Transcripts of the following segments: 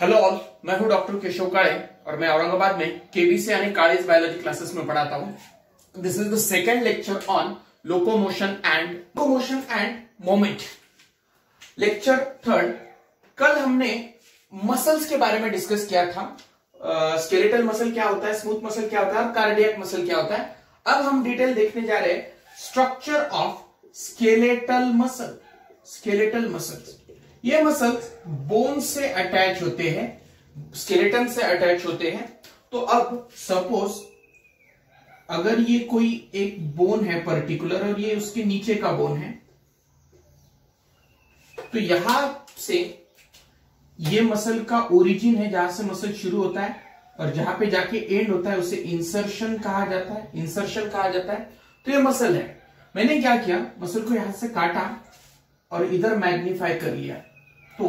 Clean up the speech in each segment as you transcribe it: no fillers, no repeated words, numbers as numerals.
Hello all, मैं हूं doctor Keshav काळे और मैं औरंगाबाद में केबीसी यानी कालेज बायोलॉजी क्लासेस में पढ़ाता हूं। This is the second lecture on locomotion end moment. Lecture third. कल हमने मसल्स के बारे में डिस्कस किया था। स्केलेटल मसल क्या होता है, स्मूथ मसल क्या होता है और कार्डियक मसल क्या होता है। अब हम डिटेल देखने जा रहे हैं structure of skeletal muscle. Skeletal muscles, ये मसल्स बोन से अटैच होते हैं, स्केलेटन से अटैच होते हैं। तो अब सपोज अगर ये कोई एक बोन है पर्टिकुलर और ये उसके नीचे का बोन है, तो यहां से ये मसल का ओरिजिन है, जहां से मसल शुरू होता है और जहां पे जाके एंड होता है उसे इंसर्शन कहा जाता है। इंसर्शन कहा जाता है। तो ये मसल है। मैंने क्या किया, मसल को यहां से काटा और इधर मैग्नीफाई कर लिया। तो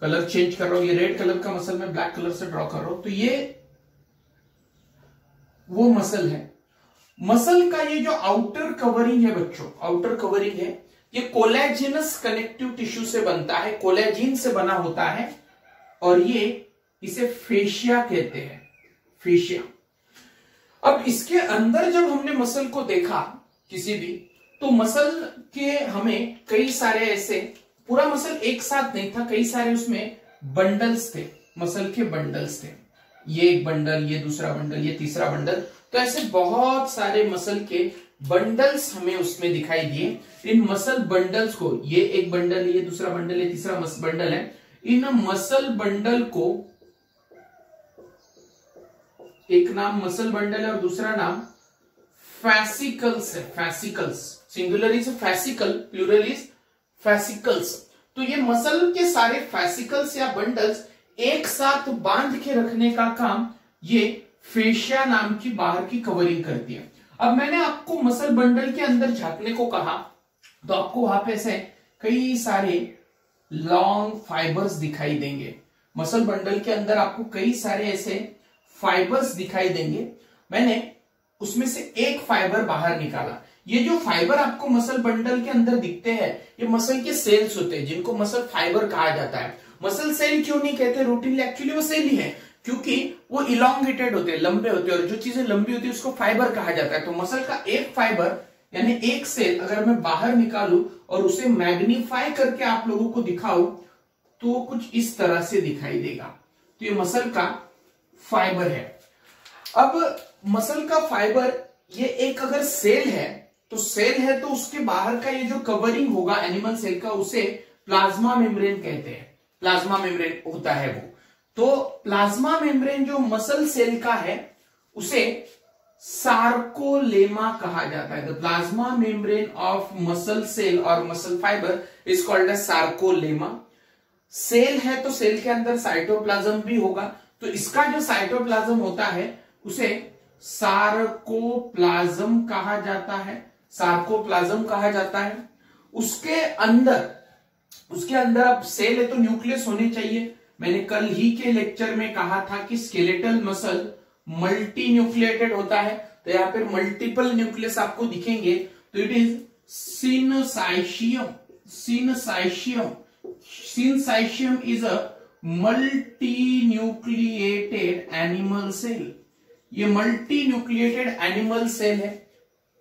कलर चेंज कर रहा हूं, ये रेड कलर का मसल मैं ब्लैक कलर से ड्रॉ कर रहा हूं। तो ये वो मसल है। मसल का ये जो आउटर कवरिंग है बच्चों, आउटर कवरिंग है, ये कोलेजिनस कनेक्टिव टिश्यू से बनता है, कोलेजिन से बना होता है और ये इसे फेशिया कहते हैं, फेशिया। अब इसके अंदर जब हमने मसल को देखा किसी भी, तो मसल के हमें कई सारे ऐसे, पूरा मसल एक साथ नहीं था, कई सारे उसमें बंडल्स थे, मसल के बंडल्स थे। ये एक बंडल, ये दूसरा बंडल, ये तीसरा बंडल। तो ऐसे बहुत सारे मसल के बंडल्स हमें उसमें दिखाई दिए। इन मसल बंडल्स को, ये एक बंडल है, ये दूसरा बंडल है, तीसरा बंडल है, इन मसल बंडल को एक नाम मसल बंडल है और दूसरा नाम फैसिकल्स है। Fascicles, singular is fascicle, plural is fascicles. तो ये मसल के सारे फैसिकल्स या बंडल्स एक साथ बांध के रखने का काम ये फेशिया नाम की बाहर की कवरिंग करती है। अब मैंने आपको मसल बंडल के अंदर झांकने को कहा, तो आपको वहां पे से कई सारे लॉन्ग फाइबर्स दिखाई देंगे। मसल बंडल के अंदर आपको कई सारे ऐसे फाइबर्स दिखाई देंगे। मैंने उसमें से एक फाइबर बाहर निकाला। ये जो फाइबर आपको मसल बंडल के अंदर दिखते हैं, ये मसल के सेल्स होते हैं, जिनको मसल फाइबर कहा जाता है। मसल सेल क्यों नहीं कहते रूटीनली, एक्चुअली वो सेल ही है, क्योंकि वो इलोंगेटेड होते हैं, लंबे होते हैं, और जो चीजें लंबी होती है उसको फाइबर कहा जाता है। तो मसल का एक फाइबर यानी एक सेल अगर मैं बाहर निकालूं और उसे मैग्नीफाई करके आप लोगों को दिखाऊं, तो कुछ इस तरह से दिखाई देगा। तो ये मसल का फाइबर है। अब मसल का फाइबर, ये एक अगर सेल है, तो सेल है तो उसके बाहर का ये जो कवरिंग होगा एनिमल सेल का, उसे प्लाज्मा मेम्ब्रेन कहते हैं। प्लाज्मा मेम्ब्रेन होता है वो। तो प्लाज्मा मेम्ब्रेन जो मसल सेल का है, उसे सार्कोलेमा कहा जाता है। The plasma membrane of muscle cell or muscle fibre is called as sarcolemma. Cell है तो सेल के अंदर साइटोप्लाज्म भी होगा, तो इसका जो साइटोप्लाज्म होता है उसे सार्कोप्लाज्म कहा जाता है। सार्कोप्लाज्म कहा जाता है। उसके अंदर अब सेल है तो न्यूक्लियस होने चाहिए। मैंने कल ही के लेक्चर में कहा था कि स्केलेटल मसल मल्टी न्यूक्लिएटेड होता है। तो यहां पर मल्टीपल न्यूक्लियस आपको दिखेंगे। तो it is syncytium. Syncytium is a multi nucleated animal cell. ये मल्टी न्यूक्लिएटेड एनिमल सेल है,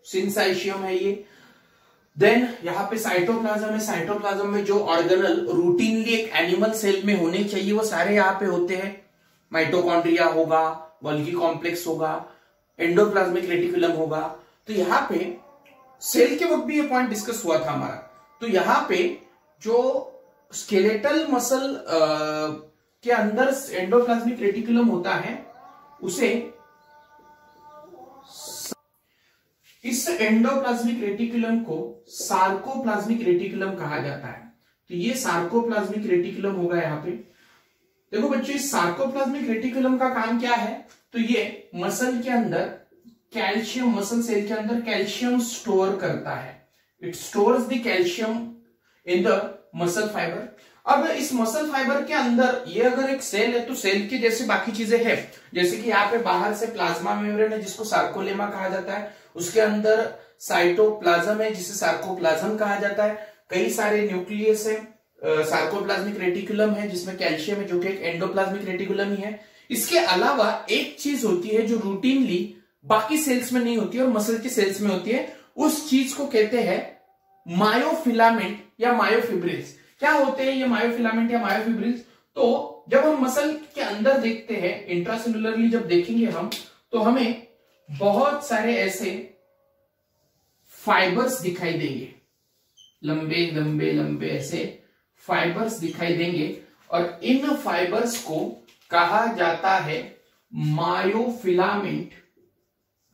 सिनसाइशियम है ये। देन यहां पे साइटोप्लाज्म है। साइटोप्लाज्म में जो ऑर्गेनल रूटीनली एक एनिमल सेल में होने चाहिए वो सारे यहां पे होते हैं। माइटोकॉन्ड्रिया होगा, गोल्गी कॉम्प्लेक्स होगा, एंडोप्लाज्मिक रेटिकुलम होगा। तो यहां पे सेल के वक्त भी ये पॉइंट डिस्कस हुआ था हमारा। तो यहां पे जो स्केलेटल मसल के अंदर एंडोप्लाज्मिक रेटिकुलम होता है, उसे इस एंडोप्लाज्मिक रेटिकुलम को सार्कोप्लाज्मिक रेटिकुलम कहा जाता है। तो ये सार्कोप्लाज्मिक रेटिकुलम होगा। यहां पे देखो बच्चों, इस सार्कोप्लाज्मिक रेटिकुलम का काम क्या है, तो ये मसल के अंदर कैल्शियम, मसल सेल के अंदर कैल्शियम स्टोर करता है। It stores the calcium in the muscle fibre. अब इस मसल फाइबर के अंदर ये अगर एक सेल है, तो सेल के जैसे बाकी चीजें हैं, जैसे कि यहाँ पे बाहर से प्लाज्मा मेम्ब्रेन है जिसको सार्कोलेमा कहा जाता है, उसके अंदर साइटोप्लाज्म है जिसे सार्कोप्लाज्म कहा जाता है, कई सारे न्यूक्लियस है, सार्कोप्लाज्मिक रेटिकुलम है जिसमें कैल्शियम है, जो कि एक एंडोप्लाज्मिक रेटिकुलम ही है। इसके अलावा एक चीज होती है जो रूटीनली बाकी सेल्स में नहीं होती है और मसल के सेल्स में होती है, उस चीज को कहते हैं मायोफिलामेंट या मायोफिब्रिल्स। क्या होते हैं ये मायोफिलामेंट या मायोफिब्रिल्स? तो जब हम मसल के अंदर देखते हैं, इंट्रासेलुलरली जब देखेंगे हम, तो हमें बहुत सारे ऐसे फाइबर्स दिखाई देंगे, लंबे लंबे लंबे ऐसे फाइबर्स दिखाई देंगे, और इन फाइबर्स को कहा जाता है मायोफिलामेंट,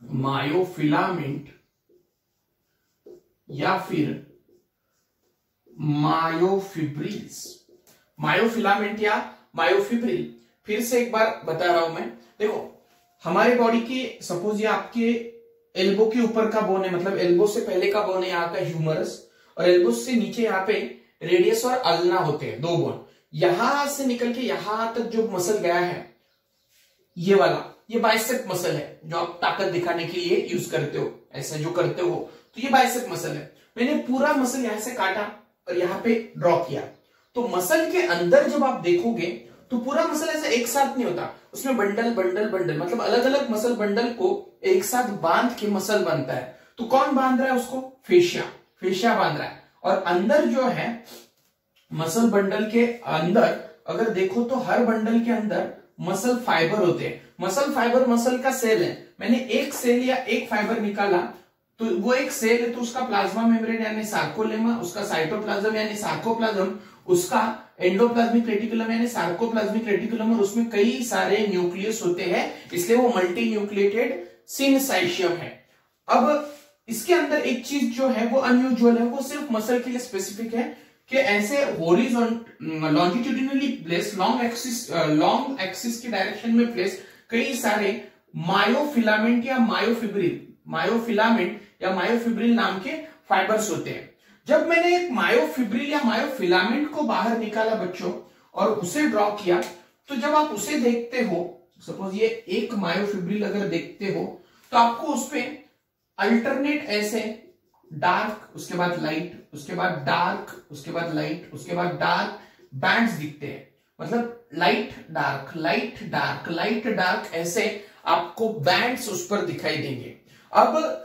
मायोफिलामेंट या फिर मायोफिब्रिल्स। मायोफिलामेंट या मायोफिब्रिल, फिर से एक बार बता रहा हूं मैं। देखो हमारे बॉडी के, सपोज ये आपके एल्बो के ऊपर का बोन है, मतलब एल्बो से पहले का बोन है यहाँ का ह्यूमरस, और एल्बो से नीचे यहाँ पे रेडियस और अल्ना होते हैं, दो बोन। यहां से निकल के यहां तक जो मसल गया है, ये वाला, ये बाइसेप मसल है जो आप ताकत दिखाने के लिए यूज करते हो, ऐसा जो करते हो, तो ये बाइसेप मसल है। मैंने पूरा मसल यहां से काटा और यहां पे ड्रॉ किया, तो मसल के अंदर जब आप देखोगे तो पूरा मसल ऐसे एक साथ नहीं होता, उसमें बंडल बंडल बंडल, मतलब अलग अलग मसल बंडल को एक साथ बांध के मसल बनता है। तो कौन बांध रहा है उसको? फेशिया, फेशिया बांध रहा है। और अंदर जो है मसल बंडल के अंदर अगर देखो तो हर बंडल के अंदर मसल फाइबर होते हैं। मसल फाइबर मसल का सेल है, मैंने एक सेल या एक फाइबर निकाला तो वो एक सेल है, तो उसका प्लाज्मा मेम्ब्रेन यानी सार्कोलेमा, उसका साइटोप्लाज्म यानी सार्कोप्लाज्म, उसका एंडोप्लाज्मिक रेटिकुलम यानी सार्कोप्लाज्मिक रेटिकुलम, और उसमें कई सारे न्यूक्लियस होते हैं, इसलिए वो मल्टी न्यूक्लिएटेड सिनसाइशियम है। अब इसके अंदर एक चीज जो है वो अनयूजुअल है, वो सिर्फ मसल के लिए स्पेसिफिक है कि ऐसे लॉन्जिट्यूडिनली प्लेस, लॉन्ग एक्सिस की डायरेक्शन में प्लेस कई सारे मायोफिलामेंट या मायोफिब्रिल नाम के फाइबर्स होते हैं। जब मैंने एक मायोफिब्रिल या मायोफिलामेंट को बाहर निकाला बच्चों और उसे ड्रॉ किया, तो जब आप उसे देखते हो, सपोज ये एक मायोफिब्रिल अगर देखते हो, तो आपको उसपे अल्टरनेट ऐसे डार्क, उसके बाद लाइट, उसके बाद डार्क, उसके बाद लाइट, उसके बाद डार्क बैंड्स दिखते हैं। मतलब light dark, light dark, light dark, ऐसे आपको बैंड्स उस पर दिखाई देंगे। अब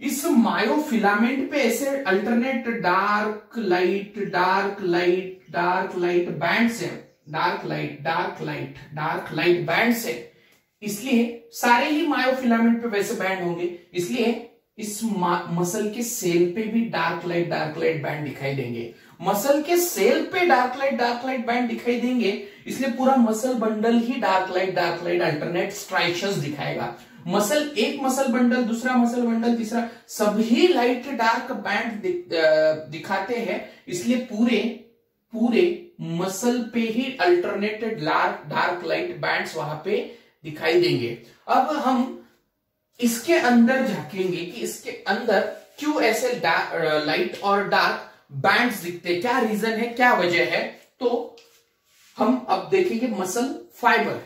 इस मायोफिलामेंट पे ऐसे alternate dark light, dark light, dark light bands है, dark light, dark light, dark light bands है, इसलिए सारे ही मायोफिलामेंट पे वैसे बैंड होंगे, इसलिए इस मसल के सेल पे भी डार्क लाइट बैंड दिखाई देंगे। मसल के सेल पे डार्क लाइट बैंड दिखाई देंगे, इसलिए पूरा मसल बंडल ही डार्क लाइट अल्टरनेट स्ट्राइशंस दिखाएगा। मसल, एक मसल बंडल, दूसरा मसल बंडल, तीसरा, सभी लाइट डार्क बैंड दिखाते हैं, इसलिए पूरे मसल पे ही अल्टरनेटेड डार्क लाइट बैंड्स वहां पे दिखाई देंगे। अब हम इसके अंदर झांकेंगे कि इसके अंदर क्यों ऐसे लाइट और डार्क बैंड्स दिखते हैं, क्या रीजन है, क्या वजह है। तो हम अब देखेंगे muscle fibre,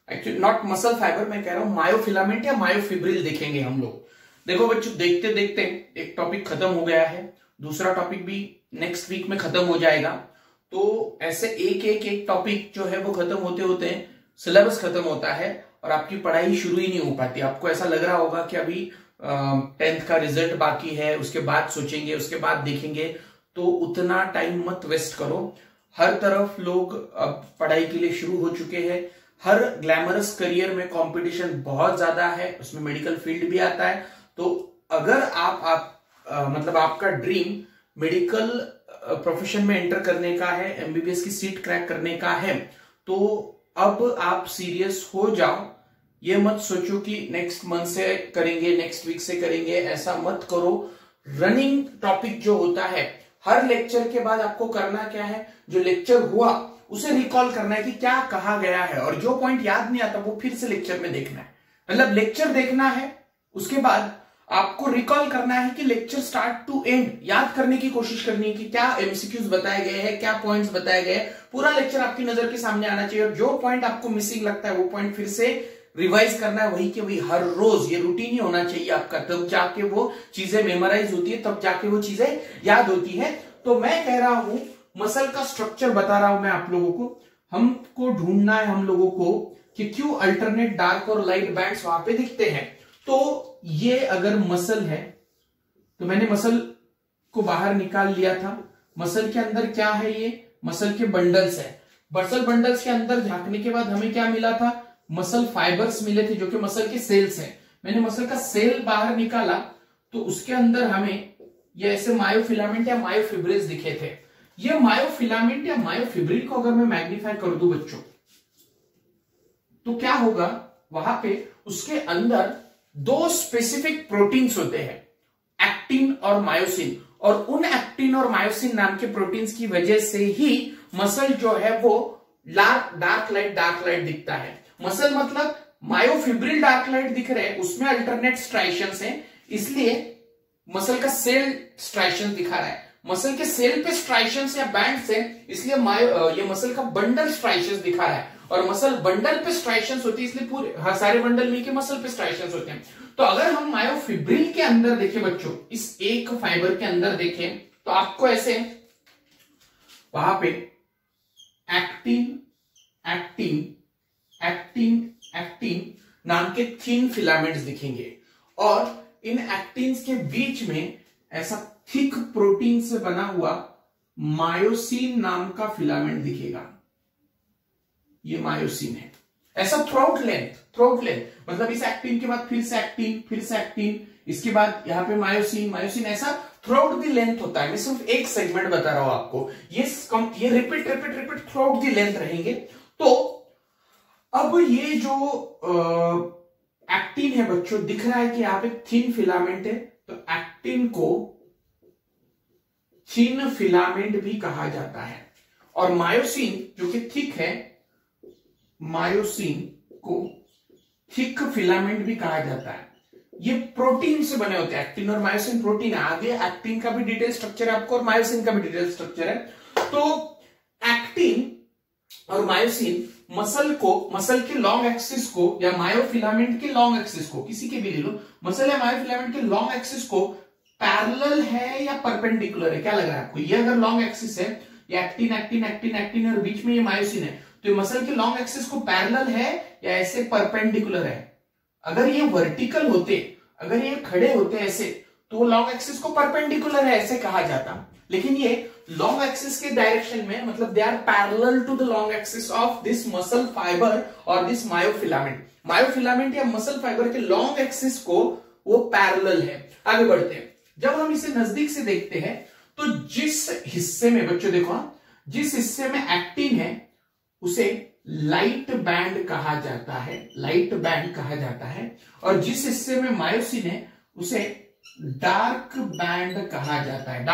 actually not muscle fibre, मैं कह रहा हूं मायोफिलामेंट या मायोफिब्रिल देखेंगे हम लोग। देखो बच्चों, देखते देखते एक टॉपिक खत्म हो गया है, दूसरा टॉपिक भी नेक्स्ट वीक में खत्म हो जाएगा। तो ऐसे एक टॉपिक जो है वो खत्म होते होते सिलेबस खत्म होता है और आपकी पढ़ाई शुरू ही नहीं हो पाती। आपको ऐसा लग रहा होगा कि अभी 10th का रिजल्ट बाकी है, उसके बाद सोचेंगे, उसके बाद देखेंगे, तो उतना टाइम मत वेस्ट करो। हर तरफ लोग अब पढ़ाई के लिए शुरू हो चुके हैं, हर ग्लैमरस करियर में कंपटीशन बहुत ज्यादा है, उसमें मेडिकल फील्ड भी आता है। तो अगर आप मतलब आपका ड्रीम मेडिकल प्रोफेशन में एंटर करने का है, एमबीबीएस की सीट क्रैक करने का है, तो अब आप सीरियस हो जाओ। ये मत सोचो कि नेक्स्ट मंथ से करेंगे, नेक्स्ट वीक से करेंगे, ऐसा मत करो। रनिंग टॉपिक जो होता है, हर लेक्चर के बाद आपको करना क्या है, जो लेक्चर हुआ उसे रिकॉल करना है कि क्या कहा गया है, और जो पॉइंट याद नहीं आता वो फिर से लेक्चर में देखना है। मतलब लेक्चर देखना है, उसके बाद आपको रिकॉल करना है कि लेक्चर स्टार्ट टू एंड याद करने की कोशिश करनी है कि क्या एमसीक्यूज बताए गए हैं, क्या पॉइंट्स बताए गए हैं। पूरा लेक्चर आपकी नजर के सामने आना चाहिए, और जो पॉइंट आपको मिसिंग लगता है वो पॉइंट फिर से रिवाइज करना है, वही के वही हर रोज। ये रूटीन ही होना चाहिए आपका, तब जाके वो चीजें मेमोराइज होती है, तब जाके वो चीजें याद होती है। तो मैं कह रहा हूं मसल का स्ट्रक्चर बता रहा हूं मैं आप लोगों को। हमको ढूंढना है हम लोगों को कि क्यों अल्टरनेट डार्क और लाइट बैंड्स वहां पे दिखते हैं। तो ये अगर मसल है तो मैंने मसल को बाहर निकाल लिया था। मसल के अंदर क्या है, ये मसल के बंडल्स है। मसल बंडल्स के अंदर झांकने के बाद हमें क्या मिला था, मसल फाइबर्स मिले थे जो कि मसल के सेल्स हैं। मैंने मसल का सेल बाहर निकाला तो उसके अंदर हमें ये ऐसे मायोफिलामेंट या मायोफिब्रिल्स दिखे थे। ये मायोफिलामेंट या मायोफिब्रिल को अगर मैं मैग्नीफाई कर दूं बच्चों तो क्या होगा, वहां पे उसके अंदर दो स्पेसिफिक प्रोटीन्स होते हैं, एक्टिन और मायोसिन। और उन एक्टिन और मायोसिन नाम के प्रोटीन्स की वजह से ही मसल जो है वो डार्क लाइट दिखता है। मसल मतलब मायोफिब्रिल डार्क लाइट दिख रहे हैं, उसमें अल्टरनेट स्ट्राइशंस हैं, इसलिए मसल का सेल स्ट्राइशंस दिखा रहा है। मसल के सेल पे स्ट्राइशंस या बैंड्स हैं, इसलिए ये मसल का बंडल स्ट्राइशंस दिखा रहा है। और मसल बंडल पे स्ट्राइशंस होती है, इसलिए पूरे सारे बंडल मिलके मसल पे स्ट्राइशंस होते हैं। तो अगर हम मायोफिब्रिल के अंदर देखें बच्चों, इस एक फाइबर के अंदर देखें तो आपको ऐसे वहां पे एक्टिन एक्टिन एक्टिन एक्टिन नाम के थिन फिलामेंट्स दिखेंगे। और इन एक्टिन्स के बीच में ऐसा थिक प्रोटीन से बना हुआ मायोसिन नाम का फिलामेंट दिखेगा। ये मायोसिन है, ऐसा थ्रोआउट लेंथ मतलब इस एक्टिन के बाद फिर से एक्टिन, इसके बाद यहां पे मायोसिन ऐसा थ्रोआउट द लेंथ होता है। मैं सिर्फ एक सेगमेंट बता रहा हूं आपको, ये रिपीट थ्रोआउट द लेंथ रहेंगे। तो अब ये जो एक्टिन है बच्चों, दिख रहा है कि यहां पे थिन फिलामेंट है, तो एक्टिन को थिन फिलामेंट भी कहा जाता है। और मायोसिन जो कि थिक है, मायोसिन को थिक फिलामेंट भी कहा जाता है। ये प्रोटीन से बने होते हैं, एक्टिन और मायोसिन प्रोटीन है। आगे एक्टिन का भी डिटेल स्ट्रक्चर है आपको और मायोसिन का भी डिटेल स्ट्रक्चर है। तो एक्टिन और मायोसिन मसल के लॉन्ग एक्सिस को या मायोफिलामेंट के लॉन्ग एक्सिस को, किसी के भी ले लो, मसल या मायोफिलामेंट के लॉन्ग एक्सिस को पैरेलल है या परपेंडिकुलर है, क्या लग रहा है आपको? ये अगर लॉन्ग एक्सिस है, ये एक्टिन और बीच में ये मायोसिन है, तो ये मसल के लॉन्ग एक्सिस को पैरेलल है या ऐसे परपेंडिकुलर है? अगर ये वर्टिकल होते, अगर ये खड़े होते ऐसे, तो लॉन्ग एक्सिस को परपेंडिकुलर है ऐसे कहा जाता। लेकिन ये लॉन्ग एक्सिस के डायरेक्शन में, मतलब they are parallel to the long axis of this muscle fibre और दिस मायोफिलामेंट या मसल फाइबर के लॉन्ग एक्सिस को वो पैरेलल है। आगे बढ़ते हैं, जब हम इसे नजदीक से देखते हैं तो जिस हिस्से में बच्चों देखो, जिस हिस्से में एक्टिन है उसे लाइट बैंड कहा जाता है, और जिस हिस्से में मायोसिन है उसे डार्क बैंड कहा जाता है।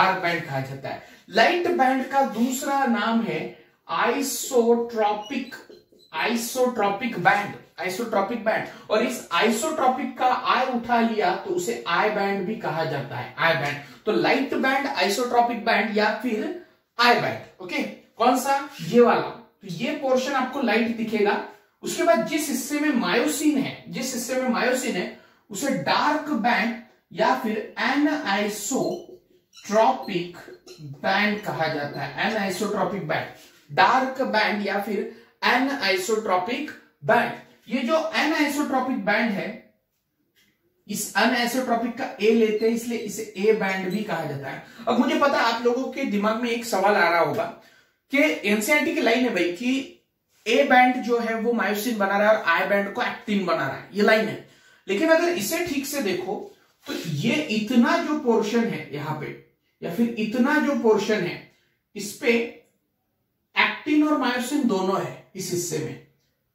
लाइट बैंड का दूसरा नाम है आइसोट्रोपिक बैंड। और इस आइसोट्रोपिक का आई उठा लिया तो उसे आई बैंड भी कहा जाता है। तो लाइट बैंड, आइसोट्रोपिक बैंड या फिर आई बैंड। ओके, कौन सा? ये वाला। तो ये पोर्शन आपको लाइट दिखेगा। उसके बाद जिस हिस्से में मायोसिन है उसे डार्क बैंड या फिर एनआइसोट्रोपिक बैंड कहा जाता है। एनआइसोट्रोपिक बैंड, डार्क बैंड या फिर एनआइसोट्रोपिक बैंड। ये जो एनआइसोट्रोपिक बैंड है, इस अनआइसोट्रोपिक का ए लेते हैं, इसलिए इसे ए बैंड भी कहा जाता है। अब मुझे पता है आप लोगों के दिमाग में एक सवाल आ रहा होगा कि एनसीईआरटी की लाइन है भाई कि ए बैंड जो है वो मायोसिन बना रहा है और आई बैंड को एक्टिन बना रहा है, ये लाइन है। लेकिन अगर इसे ठीक से देखो तो ये इतना जो पोर्शन है यहां पे, या फिर इतना जो पोर्शन है, इस पे एक्टिन और मायोसिन दोनों है इस हिस्से में।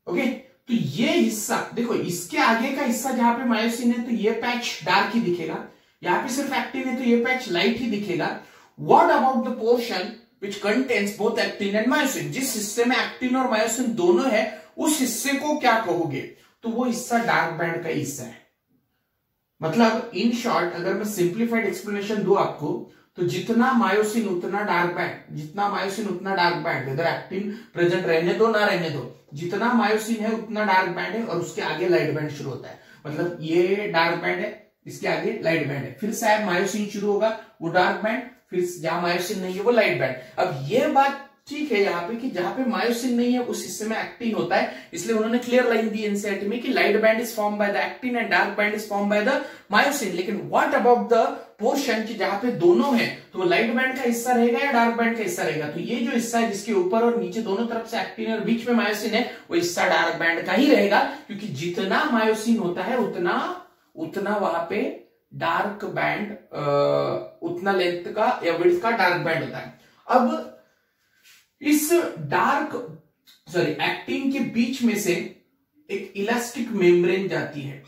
ओके, तो ये हिस्सा देखो, इसके आगे का हिस्सा जहां पे मायोसिन है तो ये पैच डार्क ही दिखेगा, यहां पे सिर्फ एक्टिन है तो ये पैच लाइट ही दिखेगा। What about the portion which contains both actin and myosin? जिस हिस्से में एक्टिन और मायोसिन दोनों है उस हिस्से को क्या कहोगे? तो वो हिस्सा डार्क बैंड का हिस्सा है। मतलब इन शॉर्ट अगर मैं सिंप्लीफाइड एक्सप्लेनेशन दूं आपको, तो जितना मायोसिन उतना डार्क बैंड, अगर एक्टिन प्रेजेंट रहने दो ना रहने दो, जितना मायोसिन है उतना डार्क बैंड है और उसके आगे लाइट बैंड शुरू होता है। मतलब ये डार्क बैंड है, इसके आगे लाइट बैंड है, फिर से मायोसिन शुरू होगा, वो डार्क बैंड, फिर जहां मायोसिन नहीं है वो लाइट बैंड। अब ये बात ठीक है यहाँ पे कि जहां पे मायोसिन नहीं है उस हिस्से में एक्टिन होता है, इसलिए उन्होंने क्लियर लाइन दी एनसीईआरटी में कि light band is form by the actin and dark band is form by the myosin. लेकिन व्हाट अबाउट द पोर्शन कि जहां पे दोनों है, तो लाइट बैंड का हिस्सा रहेगा या डार्क बैंड का हिस्सा रहेगा? तो ये जो हिस्सा है जिसके ऊपर और नीचे दोनों तरफ से एक्टिन और बीच में मायोसिन है, वो हिस्सा डार्क बैंड का ही रहेगा, क्योंकि जितना मायोसिन होता है उतना वहां पे डार्क बैंड, उतना लेंथ का या विड्थ का डार्क बैंड होता है। अब इस एक्टिन के बीच में से एक इलास्टिक मेम्ब्रेन जाती है,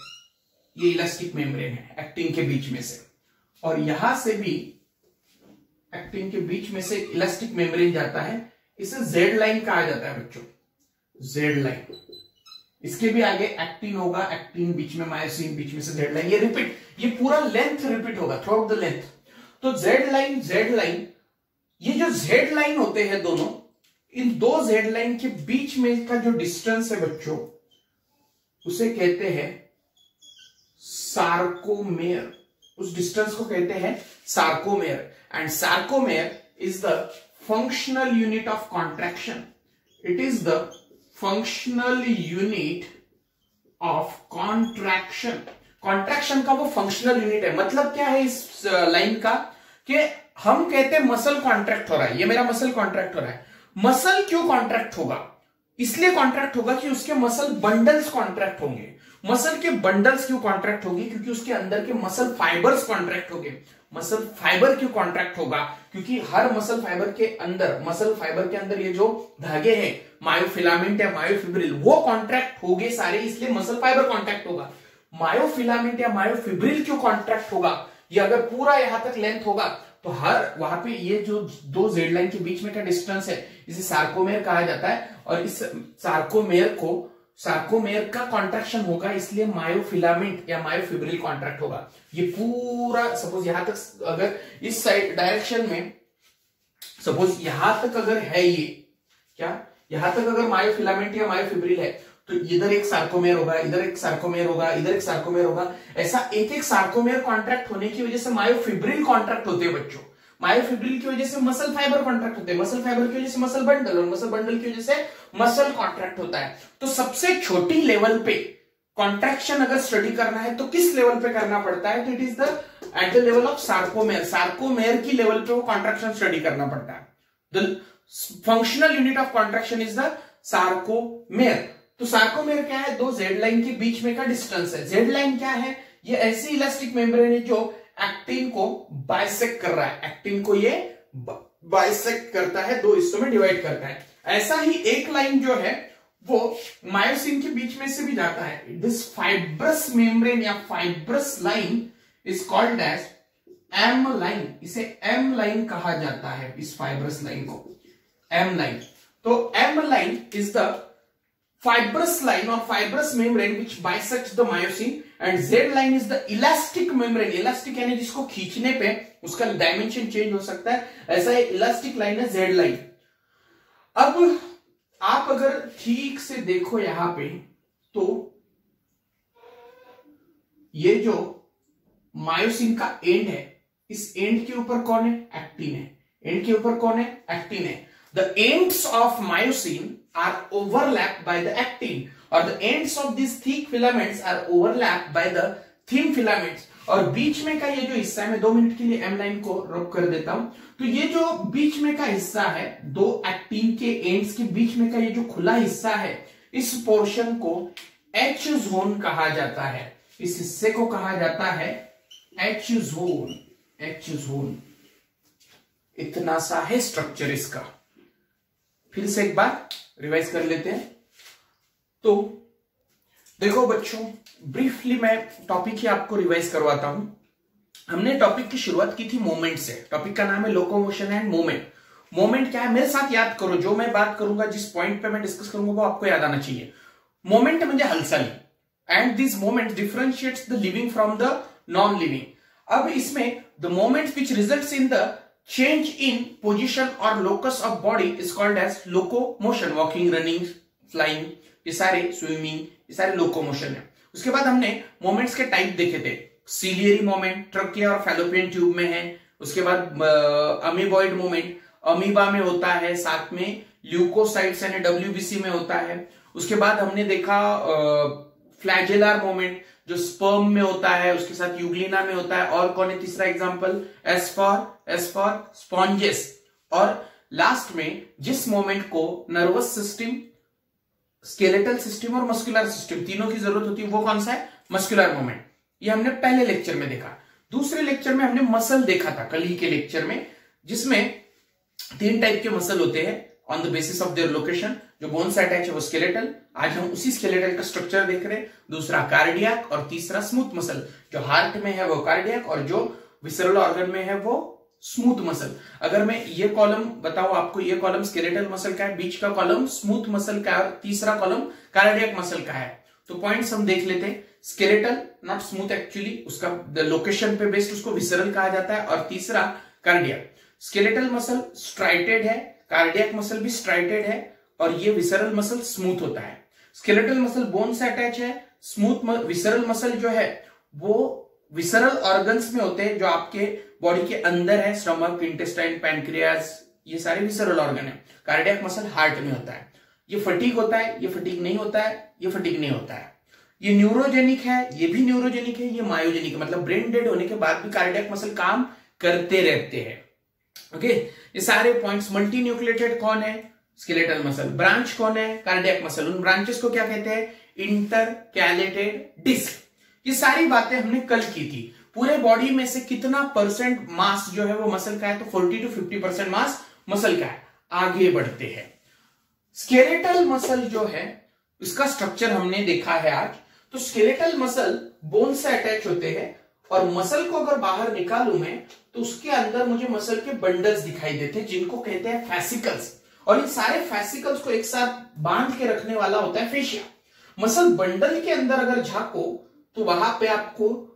ये इलास्टिक मेम्ब्रेन है एक्टिन के बीच में से, और यहां से भी एक्टिन के बीच में से एक इलास्टिक मेम्ब्रेन जाता है, इसे जेड लाइन कहा जाता है बच्चों, जेड लाइन। इसके भी आगे एक्टिन होगा, एक्टिन बीच में मायोसिन, बीच में से जेड लाइन, ये रिपीट, ये पूरा लेंथ रिपीट होगा थ्रू आउट द लेंथ। तो जेड लाइन, ये जो जेड लाइन होते हैं दोनों, इन दो जेड लाइन के बीच में का जो डिस्टेंस है बच्चों, उसे कहते हैं सार्कोमेर, उस डिस्टेंस को कहते हैं sarcomere. And sarcomere is the functional unit of contraction, it is the functional unit of contraction. Contraction का वो फंक्शनल यूनिट है। मतलब क्या है इस लाइन का, कि हम कहते हैं मसल कॉन्ट्रैक्ट हो रहा है, ये मेरा मसल कॉन्ट्रैक्ट हो रहा है। मसल क्यों कॉन्ट्रैक्ट होगा? इसलिए कॉन्ट्रैक्ट होगा कि उसके मसल बंडल्स कॉन्ट्रैक्ट होंगे। मसल के बंडल्स क्यों कॉन्ट्रैक्ट होंगे? क्योंकि उसके अंदर के मसल फाइबर्स कॉन्ट्रैक्ट होंगे। मसल फाइबर क्यों कॉन्ट्रैक्ट होगा? क्योंकि हर मसल फाइबर के अंदर ये जो धागे हैं, मायोफिलामेंट या मायोफिब्रिल, वो कॉन्ट्रैक्ट होंगे सारे, इसलिए मसल फाइबर कॉन्ट्रैक्ट होगा। मायोफिलामेंट या मायोफिब्रिल क्यों कॉन्ट्रैक्ट होगा? ये अगर पूरा यहां तक लेंथ होगा तो हर वहां पे ये जो दो जेड लाइन के बीच में का डिस्टेंस है, इसे सार्कोमेर कहा जाता है। और इस सार्कोमेर का कॉन्ट्रैक्शन होगा, इसलिए मायोफिलामेंट या मायोफिब्रिल कॉन्ट्रैक्ट होगा। ये पूरा सपोज यहां तक अगर इस साइड डायरेक्शन में, सपोज यहां तक अगर है, ये क्या यहां तक अगर मायोफिलामेंट या मायोफिब्रिल है, तो इधर एक सार्कोमेर होगा, इधर एक सार्कोमेर होगा, इधर एक सार्कोमेर होगा। ऐसा एक एक सार्कोमेर कॉन्ट्रैक्ट होने की वजह से मायोफिब्रिल कॉन्ट्रैक्ट होते हैं बच्चों। मायोफिब्रिल की वजह से मसल फाइबर कॉन्ट्रैक्ट होते हैं, मसल फाइबर की वजह से मसल बंडल, और मसल बंडल की वजह से मसल कॉन्ट्रैक्ट होता है। तो सबसे छोटी लेवल पे कॉन्ट्रैक्शन अगर स्टडी करना है तो किस लेवल पे करना पड़ता है? तो it is the at the level of sarcomere. Sarcomere की लेवल पे वो कॉन्ट्रैक्शन स्टडी करना पड़ता है। The functional unit of contraction is the sarcomere. तो सार्कोमेर क्या है? दो जेड लाइन के बीच में का डिस्टेंस है। जेड लाइन क्या है? ये ऐसी इलास्टिक मेम्ब्रेन है जो एक्टिन को बाइसेक्ट कर रहा है, एक्टिन को ये बाइसेक्ट करता है, दो हिस्सों में डिवाइड करता है। ऐसा ही एक लाइन जो है वो मायोसिन के बीच में से भी जाता है। दिस फाइब्रस मेम्ब्रेन या fibrous line is called as M line. इसे एम लाइन कहा जाता है, इस फाइब्रस लाइन को एम लाइन। तो M line is the fibrous line or fibrous membrane which bisects the myosin, and Z line is the elastic membrane. elastic यानी जिसको खींचने पे उसका डायमेंशन चेंज हो सकता है, ऐसा ये इलास्टिक लाइन है Z लाइन। अब आप अगर ठीक से देखो यहां पे, तो ये जो मायोसिन का एंड है, इस एंड के ऊपर कौन है? एक्टिन है। एंड के ऊपर कौन है? एक्टिन है। The ends of myosin are overlapped by the actin, or the ends of these thick filaments are overlapped by the thin filaments. और बीच में का ये जो हिस्सा है, मैं 2 मिनट के लिए एम लाइन को रब कर देता हूं। तो ये जो बीच में का हिस्सा है, दो एक्टिन के एंड्स के बीच में का ये जो खुला हिस्सा है, इस पोर्शन को एच जोन कहा जाता है। इस हिस्से को कहा जाता है एच जोन। एच जोन इतना सा है स्ट्रक्चर इसका। फिर से एक बार रिवाइज कर लेते हैं। तो देखो बच्चों, ब्रीफली मैं टॉपिक ही आपको रिवाइज करवाता हूं। हमने टॉपिक की शुरुआत की थी मोमेंट से। टॉपिक का नाम है लोकोमोशन एंड मोमेंट। मोमेंट क्या है? मेरे साथ याद करो, जो मैं बात करूंगा, जिस पॉइंट पे मैं डिस्कस करूंगा, वो आपको याद आना चाहिए। मोमेंट म्हणजे हलचल, and this moment differentiates the living from the non living. अब इसमें the moment which results in the change in position or locus of body is called as locomotion. walking, running, flying, ये सारे swimming, ये सारे locomotion है। उसके बाद हमने मोमेंट्स के टाइप देखे थे। सीलियरी मोमेंट ट्रकिया और फैलोपियन ट्यूब में है, उसके बाद अमीबॉइड मूवमेंट अमीबा में होता है, साथ में ल्यूकोसाइट्स यानी WBC में होता है। उसके बाद हमने देखा फ्लैजेलर मूवमेंट जो स्पर्म में होता है, उसके साथ यूग्लिना में होता है। और कौन है तीसरा एग्जांपल? S for sponges. और लास्ट में जिस मोमेंट को नर्वस सिस्टम, स्केलेटल सिस्टम और मस्कुलर सिस्टम तीनों की जरूरत होती है, वो कौन सा है? Muscular moment. ये हमने पहले लेक्चर में देखा। दूसरे लेक्चर में हमने मसल देखा था, कल ही के लेक्चर में, जिसमें 3 टाइप के मसल होते हैं on the basis of their location. जो बोन से अटैच है वो स्केलेटल, आज हम उसी स्केलेटल का स्ट्रक्चर देख रहे हैं। दूसरा कार्डियक और तीसरा स्मूथ मसल। जो हार्ट में है वो कार्डियक और जो विसरल ऑर्गन में है वो स्मूथ मसल। अगर मैं ये कॉलम बताऊं आपको, ये कॉलम स्केलेटल मसल का है, बीच का कॉलम स्मूथ मसल का है और तीसरा कॉलम कार्डियक मसल का है, तो पॉइंट्स हम देख लेते हैं। स्केलेटल नॉट स्मूथ एक्चुअली, उसका लोकेशन पे बेस्ड उसको विसरल कहा जाता है। और तीसरा कार्डियक। स्केलेटल मसल स्ट्राइटेड है, कार्डियक मसल भी स्ट्राइटेड है और ये विसरल मसल स्मूथ होता है। स्केलेटल मसल बोन से अटैच है, स्मूथ विसरल मसल जो है वो विसरल ऑर्गन्स में होते हैं जो आपके बॉडी के अंदर है, स्टमक, इंटेस्टाइन, पैनक्रियाज, ये सारे विसरल ऑर्गन है। कार्डियक मसल हार्ट में होता है। ये फटीग होता है, ये फटीग नहीं होता है, ये फटीग नहीं होता है। ये न्यूरोजेनिक है, ये भी न्यूरोजेनिक है, ये मायोजेनिक है, मतलब ब्रेन डेड होने के बाद भी कार्डियक मसल काम करते रहते हैं। ओके, ये सारे पॉइंट्स। मल्टी न्यूक्लिएटेड कौन है? Skeletal muscle. ब्रांच कौन है? Cardiac muscle. उन ब्रांचेस को क्या कहते हैं? Intercalated disc. ये सारी बातें हमने कल की थी। पूरे बॉडी में से कितना परसेंट मास जो है वो मसल का है? तो 40 to 50% मास मसल का है। आगे बढ़ते हैं। स्केलेटल मसल जो है इसका स्ट्रक्चर हमने देखा है आज। तो स्केलेटल मसल बोन से अटैच होते हैं और मसल को अगर बाहर निकालूं मैं तो उसके अंदर मुझे मसल के बंडल्स दिखाई देते हैं जिनको कहते हैं फैसिकल्स। और इन सारे फैसिकल्स को एक साथ बांध के रखने वाला होता है फेशिया। मसल बंडल के अंदर अगर झांको तो वहां पे आपको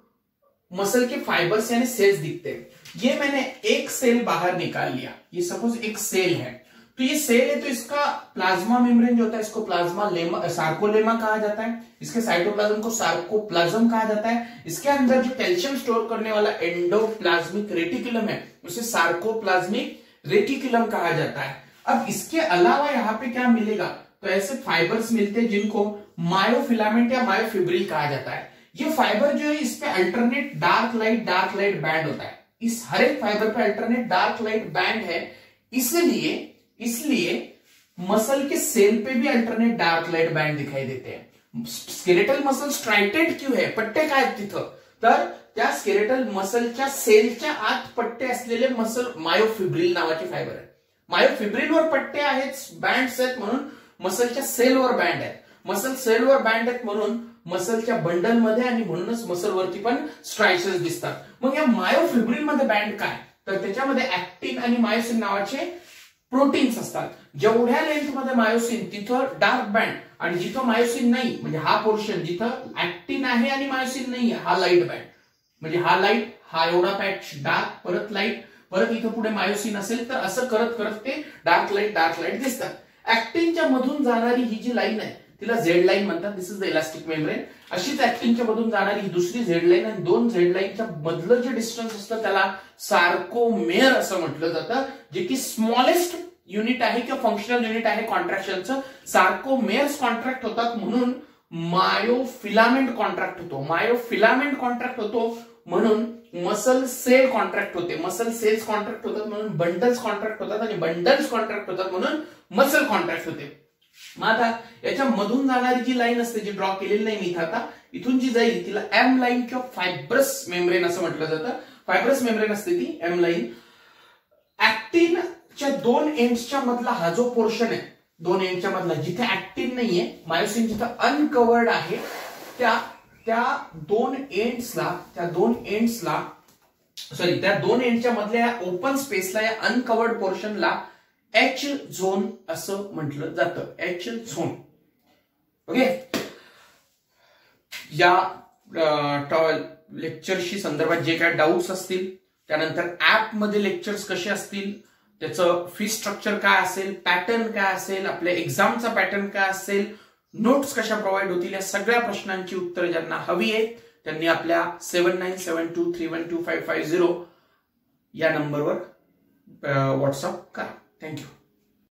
मसल के फाइबर्स यानी सेल्स दिखते हैं। ये मैंने एक सेल बाहर निकाल लिया, ये सपोज एक सेल है, तो ये सेल है तो इसका प्लाज्मा मेम्ब्रेन जो होता है इसको प्लाज्मा लेमा सार्कोलेमा कहा जाता है। इसके साइटोप्लाज्म को सार्कोप्लाज्म कहा जाता है। इसके अंदर जो कैल्शियम स्टोर करने वाला एंडोप्लाज्मिक रेटिकुलम है उसे सार्कोप्लाज्मिक रेटिकुलम कहा जाता है। अब इसके अलावा यहाँ पे क्या मिलेगा? तो ऐसे फाइबर्स मिलते हैं जिनको मायोफिलामेंट या मायोफिब्रिल कहा जाता है। ये फाइबर जो है इस पे अल्टरनेट डार्क लाइट बैंड होता है। इस हर एक फाइबर पे अल्टरनेट डार्क लाइट बैंड है, इसलिए मसल के सेल पे भी अल्टरनेट डार्क लाइट बैंड दिखाई देते हैं। स्केलेटल मसल स्ट्राइटेड क्यों है? पट्टे काय आहेत तिथं? तर त्या स्केलेटल मसलच्या सेलच्या आत पट्टे असलेले मसल मायोफिब्रिल नावाचे फायबर आहे। मायोफिब्रिलवर पट्टे आहेत, बँड्स आहेत म्हणून मसलच्या सेलवर बँड आहेत। मसल सेलवर बँड आहेत म्हणून मसलच्या बंडल मध्ये आणि म्हणूनच मसल वरती पण स्ट्राइचेस दिसतात। मग या मायोफिब्रिल मध्ये बँड काय? तर त्याच्यामध्ये ऍक्टिन आणि मायोसिन नावाचे प्रोटीन्स असतात। जेवढ्या लेंथ मध्ये मायोसिन तिथं डार्क बँड आणि जिथं मायोसिन नाही म्हणजे हा पोर्शन जिथं ऍक्टिन आहे आणि मायोसिन नाही हा लाईट बँड, म्हणजे हा लाईट, हा एवढा पॅच डार्क, परत लाईट, परत इथं पुढे मायोसिन असेल तर असं करत करत ते डार्क लाईट दिसतात। ऍक्टिनच्या मधून जाणारी ही जी लाईन आहे तिला झेड लाईन म्हणतात। This is the elastic membrane. अशीच ऍक्टिनच्या मधून जाणारी ही दुसरी झेड लाईन आणि दोन झेड लाईनच्या मधलं जे डिस्टन्स असतं त्याला सार्कोमेअर असं म्हटलं जातं, जे की स्मॉलेस्ट युनिट आहे किंवा फंक्शनल युनिट आहे कॉन्ट्रॅक्शनचं। सार्कोमेअर्स कॉन्ट्रॅक्ट होतात म्हणून मायोफिलामेंट कॉन्ट्रॅक्ट होतो। मायोफिलामेंट कॉन्ट्रॅक्ट होतो म्हणून मसल सेल कॉन्ट्रॅक्ट होते। मसल सेल्स कॉन्ट्रॅक्ट होतात म्हणून बंडल्स कॉन्ट्रॅक्ट होतात आणि बंडल्स कॉन्ट्रॅक्ट होतात म्हणून मसल कॉन्ट्रॅक्ट होते। मग आता याच्या मधून जाणारी जी लाईन असते जी ड्रॉ केलेली नाही इथं, आता इथून जी जाईल तिला एम लाईन किंवा फायब्रस मेम्ब्रेन असं म्हटलं जातं। फायब्रस मेम्ब्रेन असते ती एम लाईन। ऍक्टिनच्या दोन एंड्सच्या मधला हा जो पोर्शन आहे, दोन एंडच्या मधला जिथे ऍक्टिन नाहीये, मायोसिन जिथं अनकवर्ड आहे, त्या दोन एंडच्या मधल्या ओपन स्पेसला या अनकवर्ड पोर्शनला एच झोन असं म्हटलं जातं। H zone. ओके, या लेक्चरशी संदर्भात जे काय डाऊट्स असतील, त्यानंतर ऍप मध्ये लेक्चर्स कसे असतील, त्याचं फी स्ट्रक्चर काय असेल, पॅटर्न काय असेल, आपल्या एक्झामचा पॅटर्न काय असेल, नोट्स कशा प्रोव्हाइड होतील, या सगळ्या प्रश्नांची उत्तरं ज्यांना हवी आहेत त्यांनी आपल्या 7972312550 या नंबरवर व्हॉट्सअप करा. थँक्यू.